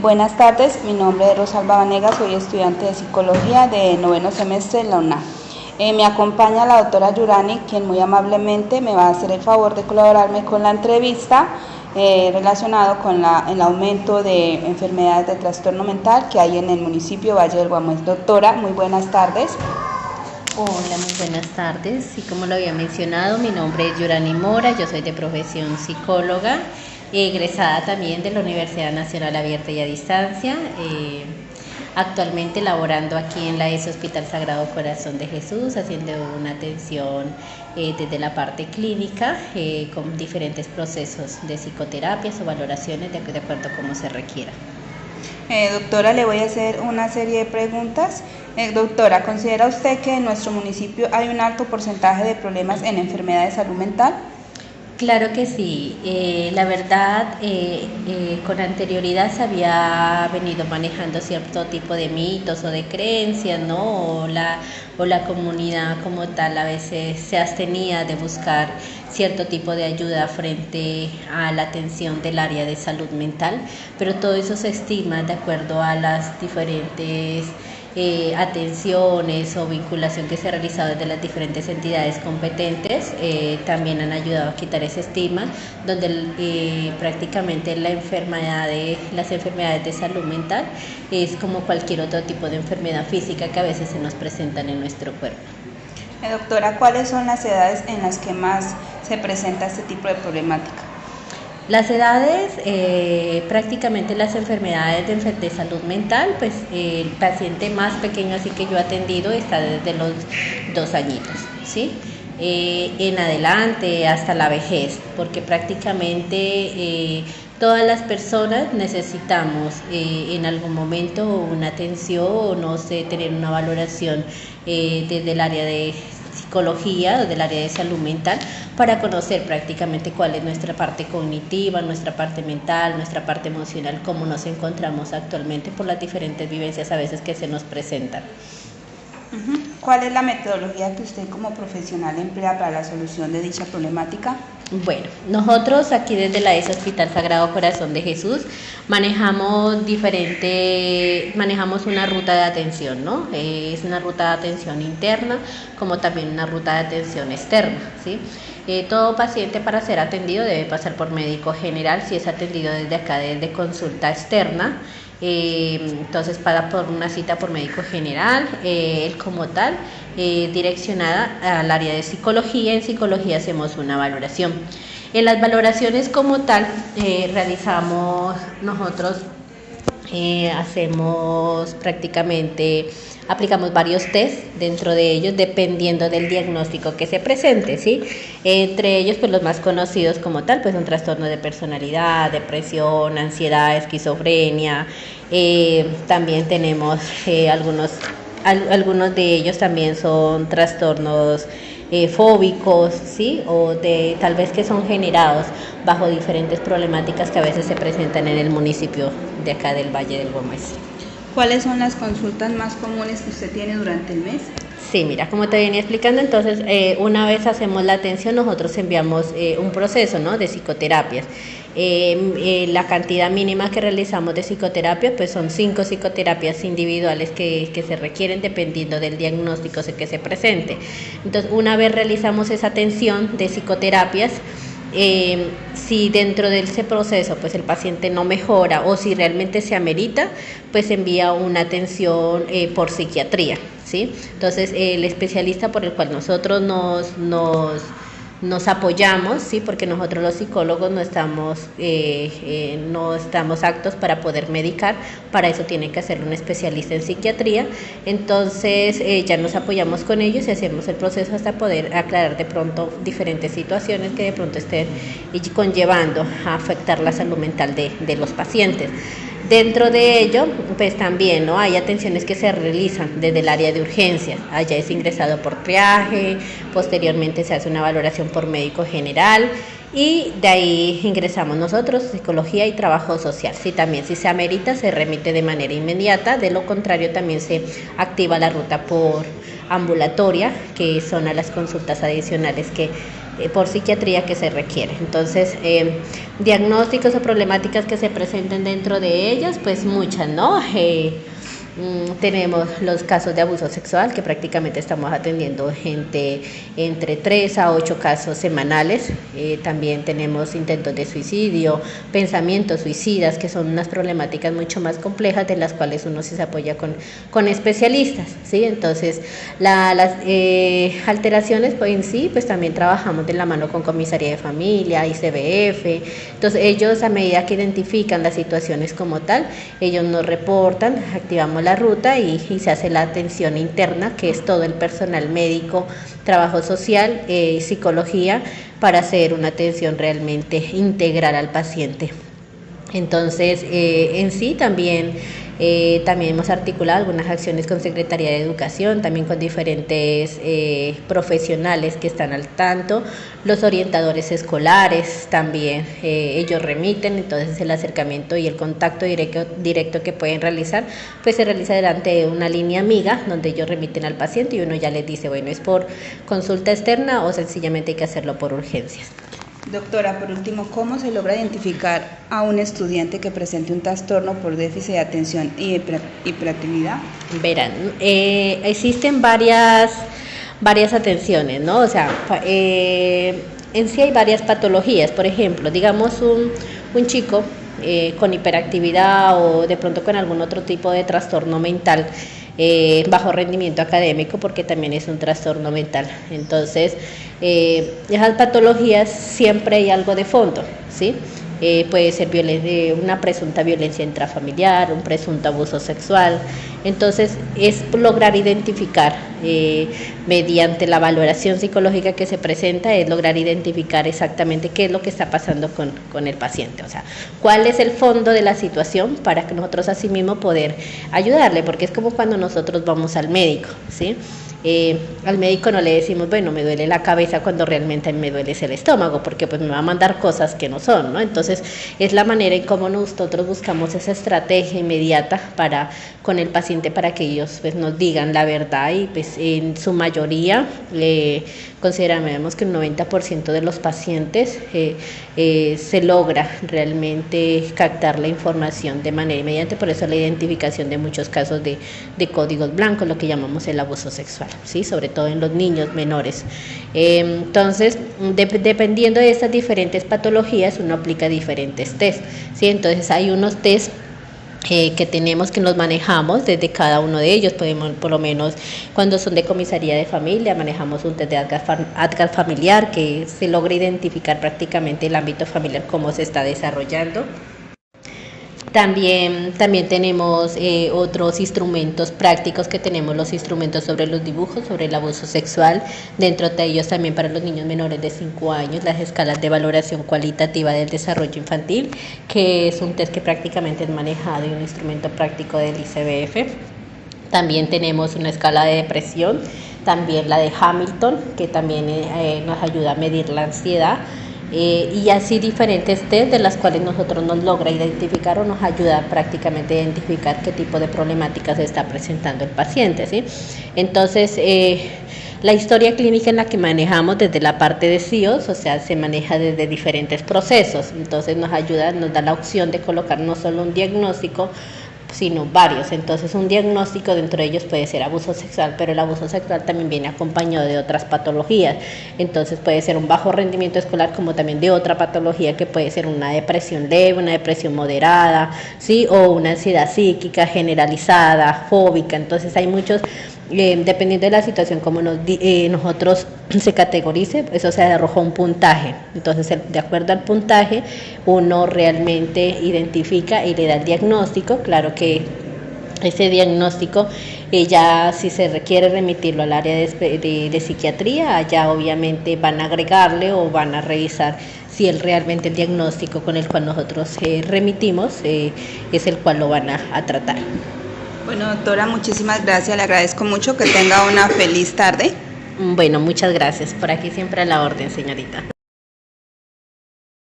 Buenas tardes, mi nombre es Rosalba Vanegas, soy estudiante de Psicología de noveno semestre en la UNA. Me acompaña la doctora Yurani, quien muy amablemente me va a hacer el favor de colaborarme con la entrevista relacionado con el aumento de enfermedades de trastorno mental que hay en el municipio Valle del Guamués. Doctora, muy buenas tardes. Hola, muy buenas tardes. Y como lo había mencionado, mi nombre es Yurani Mora, yo soy de profesión psicóloga, egresada también de la Universidad Nacional Abierta y a Distancia, actualmente laborando aquí en la ESO Hospital Sagrado Corazón de Jesús, haciendo una atención desde la parte clínica con diferentes procesos de psicoterapias o valoraciones de acuerdo a cómo se requiera. Doctora, le voy a hacer una serie de preguntas. Doctora, ¿considera usted que en nuestro municipio hay un alto porcentaje de problemas en enfermedades de salud mental? Claro que sí. La verdad, con anterioridad se había venido manejando cierto tipo de mitos o de creencias, ¿no? O la comunidad como tal a veces se abstenía de buscar cierto tipo de ayuda frente a la atención del área de salud mental, pero todo eso se estima de acuerdo a las diferentes atenciones o vinculación que se ha realizado desde las diferentes entidades competentes, también han ayudado a quitar ese estigma, donde prácticamente las enfermedades de salud mental es como cualquier otro tipo de enfermedad física que a veces se nos presentan en nuestro cuerpo. Doctora, ¿cuáles son las edades en las que más se presenta este tipo de problemática? Las edades, prácticamente las enfermedades de salud mental, pues el paciente más pequeño así que yo he atendido está desde los 2 añitos, ¿sí? En adelante hasta la vejez, porque prácticamente todas las personas necesitamos en algún momento una atención o no sé, tener una valoración desde el área de psicología o del área de salud mental para conocer prácticamente cuál es nuestra parte cognitiva, nuestra parte mental, nuestra parte emocional, cómo nos encontramos actualmente por las diferentes vivencias a veces que se nos presentan. ¿Cuál es la metodología que usted como profesional emplea para la solución de dicha problemática? Bueno, nosotros aquí desde la ESO Hospital Sagrado Corazón de Jesús manejamos una ruta de atención, ¿no? Es una ruta de atención interna como también una ruta de atención externa, ¿sí? Todo paciente para ser atendido debe pasar por médico general, si es atendido desde acá, desde consulta externa. Entonces para por una cita por médico general, él como tal, direccionada al área de psicología. En psicología hacemos una valoración. En las valoraciones como tal aplicamos varios test dentro de ellos dependiendo del diagnóstico que se presente, ¿sí? Entre ellos, pues los más conocidos como tal, pues un trastorno de personalidad, depresión, ansiedad, esquizofrenia. También tenemos algunos de ellos también son trastornos fóbicos, ¿sí? O de tal vez que son generados bajo diferentes problemáticas que a veces se presentan en el municipio de acá del Valle del Guamués. ¿Cuáles son las consultas más comunes que usted tiene durante el mes? Sí, mira, como te venía explicando, entonces una vez hacemos la atención, nosotros enviamos un proceso, ¿no?, de psicoterapias. La cantidad mínima que realizamos de psicoterapia pues son 5 psicoterapias individuales que se requieren dependiendo del diagnóstico que se presente. Entonces, una vez realizamos esa atención de psicoterapias, si dentro de ese proceso pues el paciente no mejora o si realmente se amerita, pues envía una atención por psiquiatría, ¿sí? Entonces el especialista por el cual nosotros nos apoyamos, ¿sí? Porque nosotros los psicólogos no estamos aptos para poder medicar, para eso tiene que hacerlo un especialista en psiquiatría. Entonces ya nos apoyamos con ellos y hacemos el proceso hasta poder aclarar de pronto diferentes situaciones que de pronto estén conllevando a afectar la salud mental de los pacientes. Dentro de ello, pues también, ¿no?, hay atenciones que se realizan desde el área de urgencias. Allá es ingresado por triaje, posteriormente se hace una valoración por médico general y de ahí ingresamos nosotros, psicología y trabajo social. Si se amerita, se remite de manera inmediata, de lo contrario también se activa la ruta por ambulatoria, que son a las consultas adicionales que por psiquiatría que se requiere. Entonces, diagnósticos o problemáticas que se presenten dentro de ellas, pues muchas, ¿no? Tenemos los casos de abuso sexual, que prácticamente estamos atendiendo gente entre 3 a 8 casos semanales. También tenemos intentos de suicidio, pensamientos suicidas, que son unas problemáticas mucho más complejas de las cuales uno sí se apoya con especialistas, ¿sí? Entonces, las alteraciones pues, en sí, pues también trabajamos de la mano con Comisaría de Familia, ICBF. Entonces, ellos a medida que identifican las situaciones como tal, ellos nos reportan, activamos la ruta y se hace la atención interna, que es todo el personal médico, trabajo social, psicología, para hacer una atención realmente integral al paciente. Entonces, en sí también hemos articulado algunas acciones con Secretaría de Educación, también con diferentes profesionales que están al tanto, los orientadores escolares también, ellos remiten, entonces el acercamiento y el contacto directo que pueden realizar, pues se realiza delante de una línea amiga donde ellos remiten al paciente y uno ya les dice, bueno, es por consulta externa o sencillamente hay que hacerlo por urgencias. Doctora, por último, ¿cómo se logra identificar a un estudiante que presente un trastorno por déficit de atención y hiperactividad? Verán, existen varias atenciones, ¿no? O sea, en sí hay varias patologías. Por ejemplo, digamos un chico con hiperactividad o de pronto con algún otro tipo de trastorno mental, bajo rendimiento académico, porque también es un trastorno mental. Entonces, esas patologías siempre hay algo de fondo, ¿sí? Puede ser una presunta violencia intrafamiliar, un presunto abuso sexual. Entonces, es lograr identificar, mediante la valoración psicológica que se presenta, es lograr identificar exactamente qué es lo que está pasando con el paciente, o sea, cuál es el fondo de la situación para que nosotros así mismo poder ayudarle, porque es como cuando nosotros vamos al médico, ¿sí? Al médico no le decimos, bueno, me duele la cabeza cuando realmente me duele el estómago, porque pues me va a mandar cosas que no son, ¿no? Entonces, es la manera en cómo nosotros buscamos esa estrategia inmediata con el paciente para que ellos pues nos digan la verdad y pues en su mayoría consideramos que un 90% de los pacientes se logra realmente captar la información de manera inmediata, por eso la identificación de muchos casos de códigos blancos, lo que llamamos el abuso sexual, ¿sí? Sobre todo en los niños menores. Entonces, dependiendo de estas diferentes patologías, uno aplica diferentes test, ¿sí? Entonces, hay unos test que tenemos, que nos manejamos desde cada uno de ellos. Podemos, por lo menos cuando son de Comisaría de Familia, manejamos un test de ADGAR familiar, que se logra identificar prácticamente el ámbito familiar, cómo se está desarrollando. También tenemos otros instrumentos prácticos, que tenemos los instrumentos sobre los dibujos, sobre el abuso sexual, dentro de ellos también para los niños menores de 5 años, las escalas de valoración cualitativa del desarrollo infantil, que es un test que prácticamente es manejado y un instrumento práctico del ICBF. También tenemos una escala de depresión, también la de Hamilton, que también nos ayuda a medir la ansiedad. Y así diferentes test de las cuales nosotros nos logra identificar o nos ayuda prácticamente a identificar qué tipo de problemáticas está presentando el paciente, ¿sí? Entonces, la historia clínica en la que manejamos desde la parte de CIOS, o sea, se maneja desde diferentes procesos, entonces nos da la opción de colocar no solo un diagnóstico, sino varios. Entonces, un diagnóstico dentro de ellos puede ser abuso sexual, pero el abuso sexual también viene acompañado de otras patologías. Entonces, puede ser un bajo rendimiento escolar, como también de otra patología, que puede ser una depresión leve, una depresión moderada, ¿sí? O una ansiedad psíquica generalizada, fóbica. Entonces, hay muchos, dependiendo de la situación como nosotros se categorice, eso se arroja un puntaje. Entonces, de acuerdo al puntaje, uno realmente identifica y le da el diagnóstico. Claro que ese diagnóstico, ya si se requiere remitirlo al área de psiquiatría, allá obviamente van a agregarle o van a revisar si realmente el diagnóstico con el cual nosotros remitimos es el cual lo van a tratar. Bueno, doctora, muchísimas gracias, le agradezco mucho, que tenga una feliz tarde. Bueno, muchas gracias, por aquí siempre a la orden, señorita.